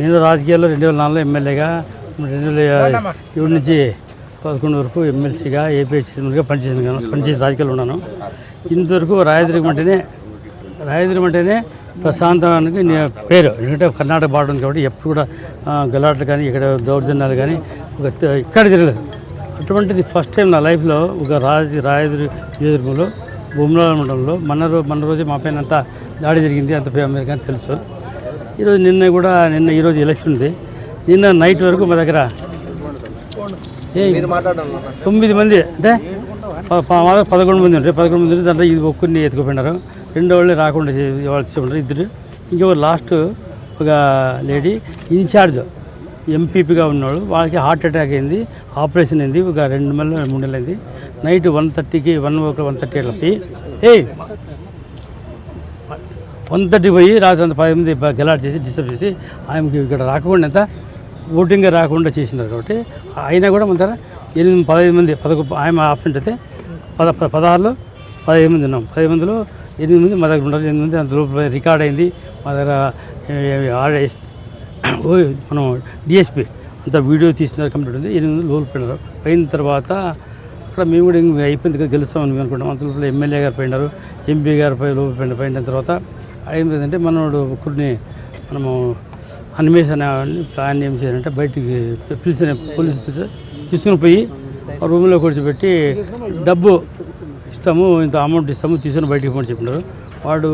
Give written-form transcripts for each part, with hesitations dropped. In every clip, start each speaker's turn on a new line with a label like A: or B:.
A: నేను రాజకీయాల్లో 2004లో ఎమ్మెల్యేగా 2007 నుంచి 11 వరకు ఎమ్మెల్సీగా ఏపీ చైర్మన్గా పనిచేసిన రాజకీయాలు ఉన్నాను. ఇంతవరకు రాయదుర్గం అంటేనే ప్రశాంతానికి పేరు. ఎందుకంటే కర్ణాటక బార్డర్ ఉంది కాబట్టి ఎప్పుడు కూడా గలాట్లు కానీ ఇక్కడ దౌర్జన్యాలు కానీ ఇక్కడ తిరగలేదు. అటువంటిది ఫస్ట్ టైం నా లైఫ్లో ఒక రాయదుర్గంలో భూమనాల మండలంలో మన రోజు మా పైన అంతా దాడి జరిగింది. అంత అమెరికా తెలుసు. ఈరోజు ఎలక్షన్ ఉంది. నిన్న నైట్ వరకు మా దగ్గర 9 మంది అంటే 11 మంది ఉంటారు. 11 మంది దాంట్లో ఇది ఒక్కరిని ఎత్తుకుపోయినారు. రెండో వాళ్ళు రాకుండా వాళ్ళు ఇద్దరు. ఇంకెవరు లాస్ట్ ఒక లేడీ ఇన్ఛార్జ్ ఎంపీపీగా ఉన్నాడు. వాళ్ళకి హార్ట్ అటాక్ అయింది. ఆపరేషన్ అయింది. ఒక 2 నెలలు 3 నెలలు అయింది. నైట్ 1:30కి 1:30 అట్లా పోయి 1:30 పోయి రాత్రి అంత 10 మంది గెలాట్ చేసి డిస్టర్బ్ చేసి ఆయనకి ఇక్కడ రాకుండా ఎంత ఓటింగ్గా రాకుండా చేసినారు. కాబట్టి అయినా కూడా మన దగ్గర 15 మంది ఆయన ఆప్షన్ అయితే 16లో 15 మంది ఉన్నాం. 15 మందిలో 8 మంది మా దగ్గర ఉన్నారు. 8 మంది అందులో రికార్డ్ అయింది. మా దగ్గర మనం డిఎస్పీ అంతా వీడియో తీసినారు. కంప్లీట్ ఉంది. 8 మంది లోపల పోయినారు. పోయిన తర్వాత అక్కడ మేము కూడా అయిపోయింది కదా గెలుస్తామని మేము అనుకుంటాం. అంత లోపల ఎమ్మెల్యే గారు పోయినారు. ఎంపీ గారు లోపల పోయిన తర్వాత ఏమైందంటే మనోడు ఒకరిని మనము అన్వేషణ ప్లాన్ ఏం చేయాలంటే బయటికి పిలిచిన పోలీసు తీసుకుని పోయి ఆ రూమ్లో కూర్చోబెట్టి డబ్బు ఇస్తాము, ఇంత అమౌంట్ ఇస్తాము, తీసుకుని బయటికి పోని చెప్పినారు. వాడు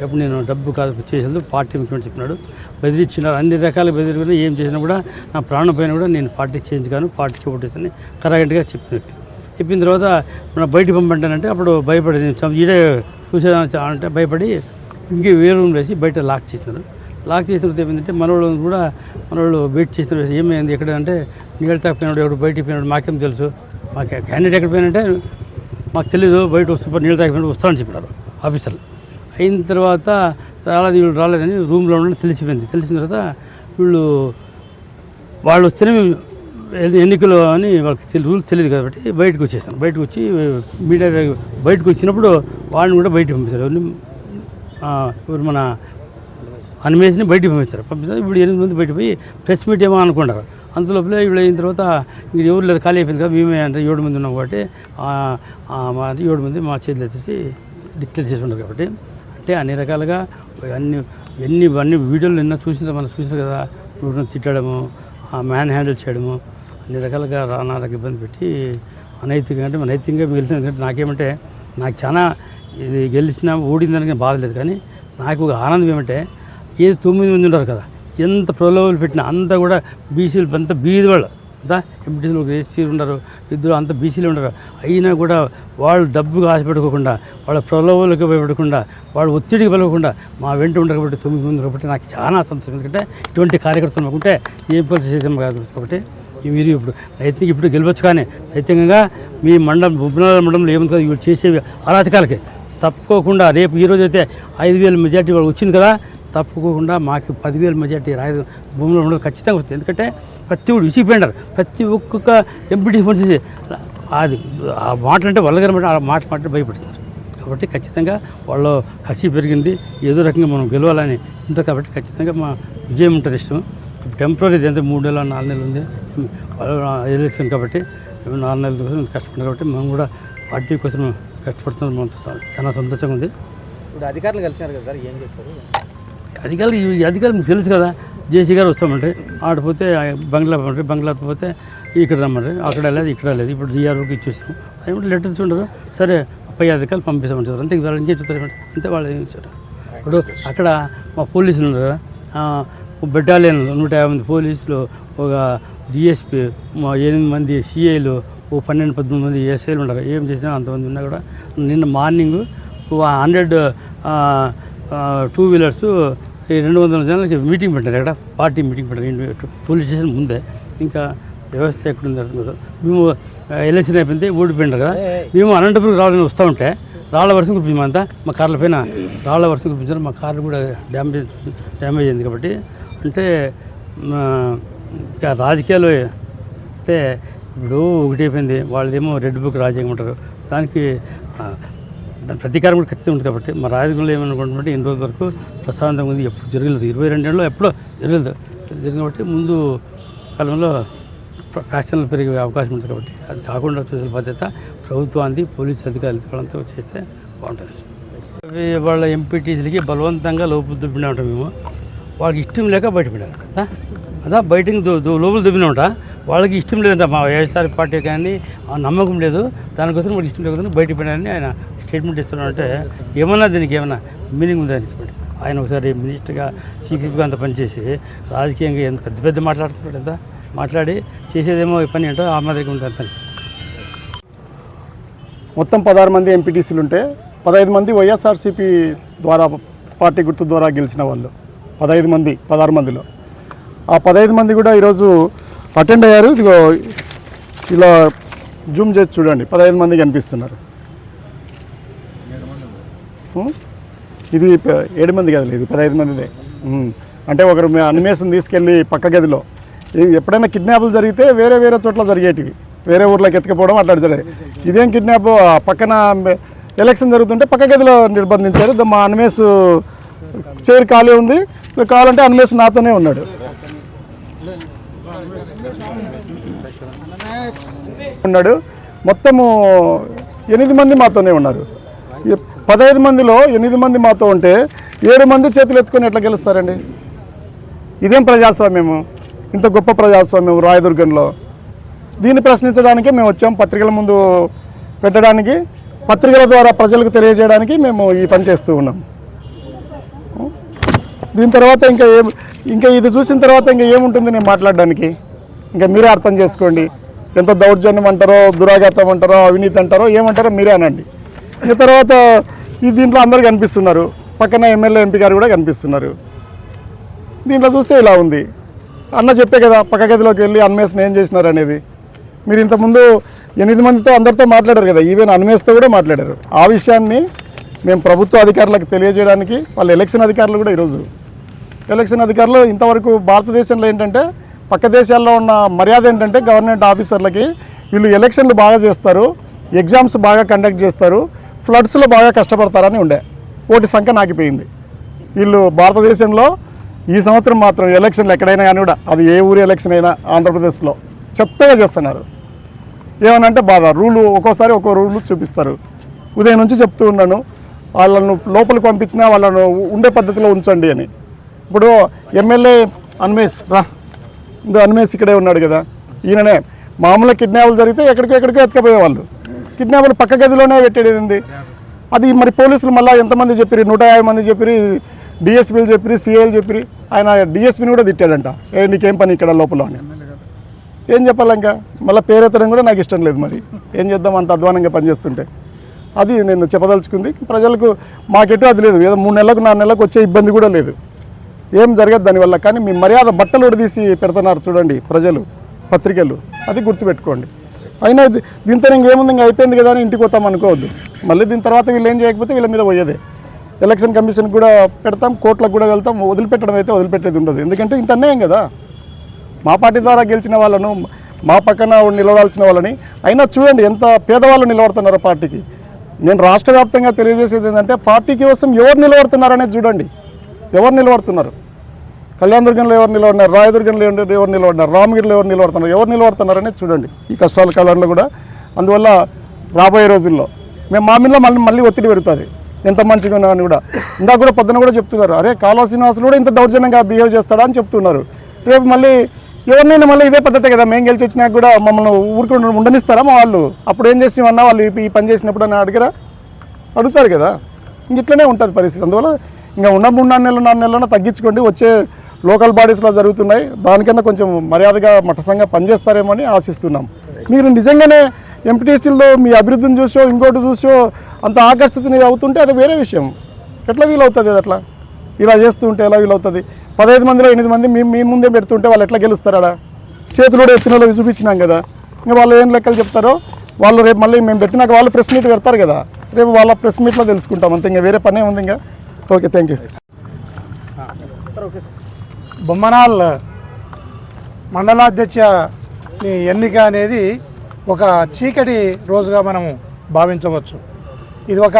A: ఎప్పుడు నేను డబ్బు కాదు చేసేది పార్టీ ముఖ్యమని చెప్పినాడు. బెదిరించినారు. అన్ని రకాల బెదిరి ఏం చేసినా కూడా నా ప్రాణం పైన కూడా నేను పార్టీ చేంజ్ కాను, పార్టీకి ఓటేస్తాను కరాగంటగా చెప్పిన వ్యక్తి. చెప్పిన తర్వాత మనం బయటికి పంపంటానంటే అప్పుడు భయపడి ఈడే చూసేదాన్ని అంటే భయపడి ఇంకే వేరే రూమ్ వేసి బయట లాక్ చేసినారు. లాక్ చేసిన తర్వాత ఏమైందంటే మనోళ్ళు వెయిట్ చేసిన ఏమైంది ఎక్కడ అంటే నీళ్ళు తాకపోయినాడు, ఎవడు బయటికి పోయినాడు మాకేం తెలుసు, మాకు క్యాండిడేట్ ఎక్కడ పోయినంటే మాకు తెలీదు, బయట వస్తూ నీళ్ళు తాకపోయినాడు వస్తానని చెప్పినారు ఆఫీసర్లు. అయిన తర్వాత వీళ్ళు రాలేదని రూమ్లో ఉండని తెలిసిపోయింది. తెలిసిన తర్వాత వాళ్ళు వస్తేనే ఎన్నికలు అని వాళ్ళకి రూల్స్ తెలియదు కాబట్టి బయటకు వచ్చేస్తాను. బయటకు వచ్చి మీడియా బయటకు వచ్చినప్పుడు వాళ్ళని కూడా బయటకు పంపిస్తారు. ఇప్పుడు మన అన్వేషణ బయటకు పంపిస్తారు. ఇప్పుడు 8 మంది బయట పోయి ప్రెస్ మీట్ ఏమో అనుకుంటారు. అంతలోపలే ఇప్పుడు అయిన తర్వాత ఇంక ఎవరు లేదు, ఖాళీ అయిపోయింది కదా, మేమే అంటే 7 మంది ఉన్నాం కాబట్టి 7 మంది మా చేతులు ఎత్తేసి డిక్లేర్ చేసుకుంటారు. కాబట్టి అంటే అన్ని రకాలుగా అన్ని వీడియోలు నిన్న మనం చూసిన కదా, తిట్టడము, మ్యాన్ హ్యాండిల్ చేయడము, అన్ని రకాలుగా నాకు ఇబ్బంది పెట్టి అనైతికంగా అంటే నైతికంగా మిగిలిన. ఎందుకంటే నాకేమంటే నాకు చాలా ఇది గెలిచినా ఓడిందని బాధ లేదు. కానీ నాకు ఒక ఆనందం ఏమంటే 9 మంది ఉంటారు కదా, ఎంత ప్రలోభాలు పెట్టినా అంతా కూడా బీసీలు అంతా బీది వాళ్ళు అంతా ఎంపీటీసీలు ఎస్సీలు ఉండరు, ఇద్దరు అంతా బీసీలు ఉండరు. అయినా కూడా వాళ్ళు డబ్బుగా ఆశపెట్టుకోకుండా, వాళ్ళ ప్రలోభాలకు భయపడకుండా, వాళ్ళు ఒత్తిడికి వెళ్ళకుండా మా వెంట ఉండరు. కాబట్టి 9 మంది కాబట్టి నాకు చాలా సంతోషం. ఎందుకంటే ఇటువంటి కార్యకర్తలు మాకుంటే ఏం పని చేసాము కాదు. కాబట్టి మీరు ఇప్పుడు గెలవచ్చు. కానీ నైతికంగా మీ భూమనాల మండలంలో ఏముంది కదా, ఇవి చేసే అరాచకాలకి తప్పుకోకుండా రేపు ఈరోజు అయితే 5,000 మెజార్టీ వాళ్ళు వచ్చింది కదా, తప్పుకోకుండా మాకు 10,000 మెజార్టీ భూమిలో ఉండదు ఖచ్చితంగా వస్తుంది. ఎందుకంటే ప్రతి ఒక్కరు విసిగిపోయినారు. ప్రతి ఒక్కొక్క ఎంపీటీ ఫోన్ చేసి అది ఆ మాటలంటే వాళ్ళగారు ఆ మాట భయపడుతున్నారు. కాబట్టి ఖచ్చితంగా వాళ్ళు కసి పెరిగింది. ఏదో రకంగా మనం గెలవాలని ఉంటుంది. కాబట్టి ఖచ్చితంగా మా విజయం ఉంటుంది. ఇష్టం టెంపరీ ఎంత 3 నెలలు 4 నెలలు ఉంది ఎలక్షన్. కాబట్టి 4 నెలల కోసం కష్టపడ్డాం. కాబట్టి మనం కూడా పార్టీ కోసం కష్టపడుతున్నాం. మనతో చాలా సంతోషంగా ఉంది.
B: ఇప్పుడు అధికారులు కలిసినారు కదా సార్, ఏం చెప్తారు?
A: అధికారులు మీకు తెలుసు కదా, జేసీ గారు వస్తామంటే ఆడిపోతే బంగ్లా పోతే ఇక్కడ రమ్మంటారు, అక్కడ లేదు ఇక్కడ లేదు. ఇప్పుడు డిఆర్ఓకి ఇచ్చేసాం. అది లెటర్స్ ఉండరు. సరే పై అధికారులు పంపిస్తామంటారు. అంతే వాళ్ళు ఇంకేం చెప్తారు అంతే వాళ్ళు ఏం ఇచ్చారు. ఇప్పుడు అక్కడ మా పోలీసులు ఉన్నారు, బెటాలియన్ 150 మంది పోలీసులు, ఒక డిఎస్పీ, 8 మంది సిఐలు, 12-13 మంది ఎస్ఐలు ఉన్నారు. ఏం చేసినా అంతమంది ఉన్నా కూడా నిన్న మార్నింగ్ 100 2 వీలర్స్ 200 జనాలకి మీటింగ్ పెట్టారు. అక్కడ పార్టీ మీటింగ్ పెట్టారు పోలీస్ స్టేషన్ ముందే. ఇంకా వ్యవస్థ ఎక్కడుంది అర్థం. మేము ఎలక్షన్ అయిపోయింది, ఓడిపోయినారు కదా, మేము అనంతపురం రావాలని వస్తూ ఉంటే రాళ్ళ వర్షం కురిపించాము. అంతా మా కార్ల పైన రాళ్ళ వర్షం కురిపించారు. మా కార్లు కూడా డ్యామేజ్ అయింది. కాబట్టి అంటే రాజకీయాలు అంటే ఇప్పుడు ఒకటి అయిపోయింది. వాళ్ళదేమో రెడ్ బుక్ రాజ్యాంగం ఉంటారు. దానికి ప్రతీకారం కూడా ఖచ్చితంగా ఉంటుంది. కాబట్టి మా రాజకీయంలో ఏమనుకుంటున్నామంటే ఇన్ని రోజుల వరకు ప్రశాంతంగా ఉంది. ఎప్పుడు జరగలేదు. 22 ఏళ్ళలో ఎప్పుడో జరగలేదు. జరిగింది కాబట్టి ముందు కాలంలో ఫ్యాషన్లు పెరిగే అవకాశం ఉంటుంది కాబట్టి అది కాకుండా చూసిన బాధ్యత ప్రభుత్వానికి పోలీసు అధికారులు వాళ్ళంతా చేస్తే బాగుంటుంది. వాళ్ళ ఎంపీటీసీలకి బలవంతంగా లోపల దుబ్బినా ఉంటాం మేము. వాళ్ళకి ఇష్టం లేక బయట పెట్టారు కదా, అదా బయటకి లోపల దుబ్బినా ఉంటా. వాళ్ళకి ఇష్టం లేదంట మా వైఎస్ఆర్ పార్టీ కానీ ఆ నమ్మకం లేదు, దానికోసం వాళ్ళకి ఇష్టం లేకుండా బయటకు పెట్టారని ఆయన స్టేట్మెంట్ ఇస్తున్నారంటే ఏమన్నా దీనికి ఏమన్నా మీనింగ్ ఉందా అని ఆయన ఒకసారి మినిస్టర్గా చీఫ్గా అంత పనిచేసి రాజకీయంగా ఎంత పెద్ద పెద్ద మాట్లాడుతున్నాడు, ఎంత మాట్లాడి చేసేదేమో పని ఏంటో ఆ మాదిరిగా ఉంది పని.
C: మొత్తం 16 మంది ఎంపీటీసీలు ఉంటే 15 మంది వైఎస్ఆర్సీపీ ద్వారా పార్టీ గుర్తు ద్వారా గెలిచిన వాళ్ళు 16 మందిలో ఆ 15 మంది కూడా ఈరోజు అటెండ్ అయ్యారు. ఇదిగో ఇలా జూమ్ చేసి చూడండి, 15 మంది కనిపిస్తున్నారు. ఇది 7 మంది కదా, ఇది 15 మందిదే. అంటే ఒకరు అనిమేషన్ తీసుకెళ్ళి పక్క గదిలో ఎప్పుడైనా కిడ్నాప్లు జరిగితే వేరే వేరే చోట్ల జరిగేటివి, వేరే ఊర్లోకి ఎత్తుకపోవడం అట్లా జరిగేది. ఇదేం కిడ్నాప్, పక్కన ఎలక్షన్ జరుగుతుంటే పక్క గదిలో నిర్బంధించారు. మా అనిమేష్ చైర్ ఖాళీ ఉంది, కావాలంటే అనిమేష్ నాతోనే ఉన్నాడు. మొత్తము 8 మంది మాతోనే ఉన్నారు. 15 మందిలో 8 మంది మాతో ఉంటే 7 మంది చేతులు ఎత్తుకొని ఎట్లా గెలుస్తారండి? ఇదేం ప్రజాస్వామ్యము? ఇంత గొప్ప ప్రజాస్వామ్యం రాయదుర్గంలో. దీన్ని ప్రశ్నించడానికే మేము వచ్చాం, పత్రికల ముందు పెట్టడానికి, పత్రికల ద్వారా ప్రజలకు తెలియజేయడానికి మేము ఈ పని చేస్తూ ఉన్నాం. దీని తర్వాత ఇంకా ఇది చూసిన తర్వాత ఇంకా ఏముంటుంది నేను మాట్లాడడానికి? ఇంకా మీరే అర్థం చేసుకోండి. ఎంత దౌర్జన్యం అంటారో, దురాఘాతం అంటారో, అవినీతి అంటారో, ఏమంటారో మీరే అనండి. ఇంకా తర్వాత దీంట్లో అందరూ కనిపిస్తున్నారు, పక్కన ఎమ్మెల్యే ఎంపీ గారు కూడా కనిపిస్తున్నారు. దీంట్లో చూస్తే ఇలా ఉంది. అన్న చెప్పే కదా పక్క గదిలోకి వెళ్ళి అన్మేష్ని ఏం చేసినారు అనేది. మీరు ఇంతకుముందు 8 మందితో అందరితో మాట్లాడారు కదా, ఈవెన్ అన్మేష్తో కూడా మాట్లాడారు. ఆ విషయాన్ని మేము ప్రభుత్వ అధికారులకు తెలియజేయడానికి, వాళ్ళ ఎలక్షన్ అధికారులు కూడా ఈరోజు ఎలక్షన్ అధికారులు ఇంతవరకు భారతదేశంలో ఏంటంటే పక్క దేశాల్లో ఉన్న మర్యాద ఏంటంటే గవర్నమెంట్ ఆఫీసర్లకి వీళ్ళు ఎలక్షన్లు బాగా చేస్తారు, ఎగ్జామ్స్ బాగా కండక్ట్ చేస్తారు, ఫ్లడ్స్లో బాగా కష్టపడతారని ఉండే. ఓటి సంఖ్య నాకిపోయింది. వీళ్ళు భారతదేశంలో ఈ సంవత్సరం మాత్రం ఎలక్షన్లు ఎక్కడైనా కానీ కూడా, అది ఏ ఊరి ఎలక్షన్ అయినా ఆంధ్రప్రదేశ్లో చెత్తగా చేస్తున్నారు. ఏమనంటే బాధ, ఒక్కోసారి ఒక్కో రూలు చూపిస్తారు. ఉదయం నుంచి చెప్తూ ఉన్నాను, వాళ్ళను లోపలికి పంపించినా వాళ్ళను ఉండే పద్ధతిలో ఉంచండి అని. ఇప్పుడు ఎమ్మెల్యే అన్మేష్ అన్మేష్ ఇక్కడే ఉన్నాడు కదా, ఈయననే మామూలుగా కిడ్నాపులు జరిగితే ఎక్కడికో ఎత్తుకపోయేవాళ్ళు. కిడ్నాపులు పక్క గదిలోనే పెట్టేది. అది మరి పోలీసులు మళ్ళీ ఎంతమంది చెప్పిరి, 150 మంది చెప్పిరి, డిఎస్పీలు చెప్పిరి, సిఐలు చెప్పిరి. ఆయన డిఎస్పీని కూడా తిట్టాడంట, నీకేం పని ఇక్కడ లోపల అని. ఏం చెప్పాలి? ఇంకా మళ్ళీ పేరెత్తడం కూడా నాకు ఇష్టం లేదు. మరి ఏం చేద్దాం, అంత అధ్వానంగా పనిచేస్తుంటే. అది నేను చెప్పదలుచుకుంది. ప్రజలకు మాకెటు అది లేదు, ఏదో 3 నెలలకు 4 నెలలకు వచ్చే ఇబ్బంది కూడా లేదు, ఏం జరగదు దానివల్ల. కానీ మీ మర్యాద బట్టలు ఉడదీసి పెడుతున్నారు చూడండి ప్రజలు, పత్రికలు, అది గుర్తుపెట్టుకోండి. అయినా దీంతో ఇంకేముంది, ఇంకా అయిపోయింది కదా అని ఇంటికి పోతాం అనుకోవద్దు. మళ్ళీ దీని తర్వాత వీళ్ళు ఏం చేయకపోతే వీళ్ళ మీద పోయేదే. ఎలక్షన్ కమిషన్కి కూడా పెడతాం, కోర్టులకు కూడా వెళ్తాం. వదిలిపెట్టడం అయితే వదిలిపెట్టేది ఉండదు. ఎందుకంటే ఇంత అన్యాయం కదా. మా పార్టీ ద్వారా గెలిచిన వాళ్ళను, మా పక్కన నిలవాల్సిన వాళ్ళని, అయినా చూడండి ఎంత పేదవాళ్ళు నిలబడుతున్నారో పార్టీకి. నేను రాష్ట్ర వ్యాప్తంగా తెలియజేసేది ఏంటంటే పార్టీ కోసం ఎవరు నిలబడుతున్నారనేది చూడండి. ఎవరు నిలబడుతున్నారు? కళ్యాణదుర్గంలో ఎవరు నిలబడినారు, రాయదుర్గంలో ఎవరు నిలబడినారు, రామగిరిలో ఎవరు నిలబడుతున్నారనేది చూడండి ఈ కష్టాల కాలంలో కూడా. అందువల్ల రాబోయే రోజుల్లో మేము మా మీద మళ్ళీ ఒత్తిడి పెడుతుంది, ఎంత మంచిగా ఉన్నా అని కూడా. ఇందాక కూడా పొద్దున కూడా చెప్తున్నారు, అరే కాలువ శ్రీనివాసులు కూడా ఇంత దౌర్జన్యంగా బిహేవ్ చేస్తాడా అని చెప్తున్నారు. రేపు మళ్ళీ ఎవరినైనా మళ్ళీ ఇదే పద్ధతే కదా, మేము గెలిచి వచ్చినాక కూడా మమ్మల్ని ఊరికి ఉండనిస్తారా మా వాళ్ళు? అప్పుడు ఏం చేసినామన్నా వాళ్ళు ఈ పని చేసినప్పుడు అని అడుగుతారు కదా. ఇంక ఇట్లనే ఉంటుంది పరిస్థితి. అందువల్ల ఇంకా ఉన్న 3-4 నెలలు 4 నెలలను తగ్గించుకోండి. వచ్చే లోకల్ బాడీస్లో జరుగుతున్నాయి, దానికన్నా కొంచెం మర్యాదగా మట్టసంగా పనిచేస్తారేమో అని ఆశిస్తున్నాం. మీరు నిజంగానే ఎంపీటీసీల్లో మీ అభివృద్ధిని చూసో ఇంకోటి చూసో అంత ఆకర్షితుని అవుతుంటే అది వేరే విషయం. ఎట్లా వీలవుతుంది? అది అట్లా ఇలా చేస్తూ ఉంటే ఎలా వీలవుతుంది? 15 మందిలో 8 మంది మీ ముందే పెడుతుంటే వాళ్ళు ఎట్లా గెలుస్తారా? చేతులు ఎత్తిన వాళ్ళు చూపించినాం కదా, ఇంకా వాళ్ళు ఏం లెక్కలు చెప్తారో వాళ్ళు రేపు మళ్ళీ మేము పెట్టినాక వాళ్ళు ప్రెస్ మీట్ పెడతారు కదా, రేపు వాళ్ళ ప్రెస్ మీట్లో తెలుసుకుంటాం అంతే. ఇంకా వేరే పనే ఉంది. ఇంకా ఓకే, థ్యాంక్ యూ.
D: బొమ్మనాల్ మండలాధ్యక్ష ఎన్నిక అనేది ఒక చీకటి రోజుగా మనము భావించవచ్చు. ఇది ఒక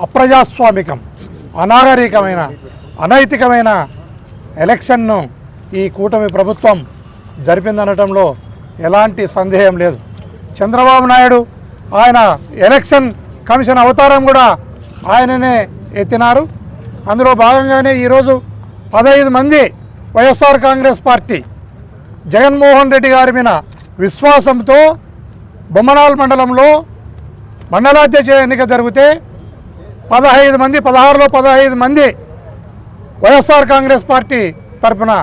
D: అప్రజాస్వామికం, అనాగరికమైన, అనైతికమైన ఎలక్షన్ను ఈ కూటమి ప్రభుత్వం జరిపిందనటంలో ఎలాంటి సందేహం లేదు. చంద్రబాబు నాయుడు ఆయన ఎలక్షన్ కమిషన్ అవతారం కూడా ఆయననే ఎత్తినారు. అందులో భాగంగానే ఈరోజు 15 మంది వైఎస్ఆర్ కాంగ్రెస్ పార్టీ జగన్మోహన్ రెడ్డి గారి మీద విశ్వాసంతో బొమ్మనాల్ మండలంలో మండలాధ్యక్ష ఎన్నిక జరిగితే 16లో 15 మంది వైఎస్ఆర్ కాంగ్రెస్ పార్టీ తరఫున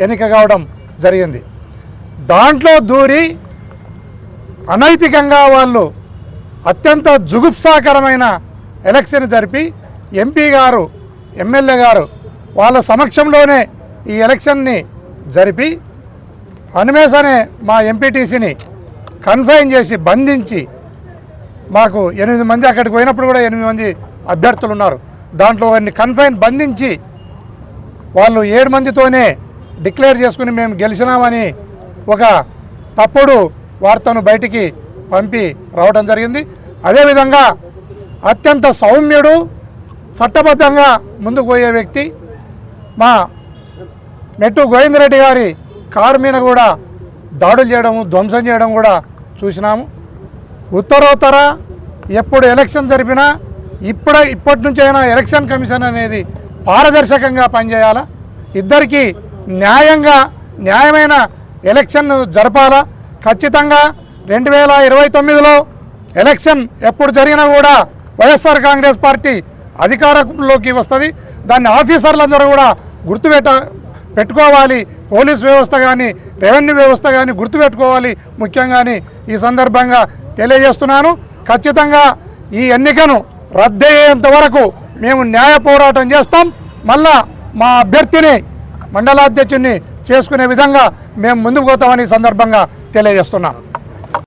D: ఎన్నిక కావడం జరిగింది. దాంట్లో దూరి అనైతికంగా వాళ్ళు అత్యంత జుగుప్సాకరమైన ఎలక్షన్ జరిపి ఎంపీ గారు ఎమ్మెల్యే గారు వాళ్ళ సమక్షంలోనే ఈ ఎలక్షన్ని జరిపి అనిమేష్ అనే మా ఎంపీటీసీని కన్ఫైన్ చేసి బంధించి మాకు 8 మంది అక్కడికి పోయినప్పుడు కూడా 8 మంది అభ్యర్థులు ఉన్నారు. దాంట్లో వారిని కన్ఫైన్ బంధించి వాళ్ళు 7 మందితోనే డిక్లేర్ చేసుకుని మేము గెలిచినామని ఒక తప్పుడు వార్తను బయటికి పంపి రావడం జరిగింది. అదేవిధంగా అత్యంత సౌమ్యుడు చట్టబద్ధంగా ముందుకు పోయే వ్యక్తి మా మెట్టు గోవిందరెడ్డి గారి కారు మీద కూడా దాడులు చేయడం ధ్వంసం చేయడం కూడా చూసినాము. ఉత్తరోత్తర ఎప్పుడు ఎలక్షన్ జరిపినా ఇప్పటి నుంచైనా ఎలక్షన్ కమిషన్ అనేది పారదర్శకంగా పనిచేయాలా, ఇద్దరికీ న్యాయమైన ఎలక్షన్ జరపాలా. ఖచ్చితంగా 2029లో ఎలక్షన్ ఎప్పుడు జరిగినా కూడా వైఎస్ఆర్ కాంగ్రెస్ పార్టీ అధికారంలోకి వస్తుంది. దాన్ని ఆఫీసర్లందరూ కూడా పెట్టుకోవాలి. పోలీస్ వ్యవస్థ కానీ రెవెన్యూ వ్యవస్థ కానీ గుర్తుపెట్టుకోవాలి ముఖ్యంగాని ఈ సందర్భంగా తెలియజేస్తున్నాను. ఖచ్చితంగా ఈ ఎన్నికను రద్దయ్యేంత వరకు మేము న్యాయ పోరాటం చేస్తాం. మళ్ళా మా అభ్యర్థిని మండలాధ్యక్షుడిని చేసుకునే విధంగా మేము ముందుకు పోతామని సందర్భంగా తెలియజేస్తున్నాం.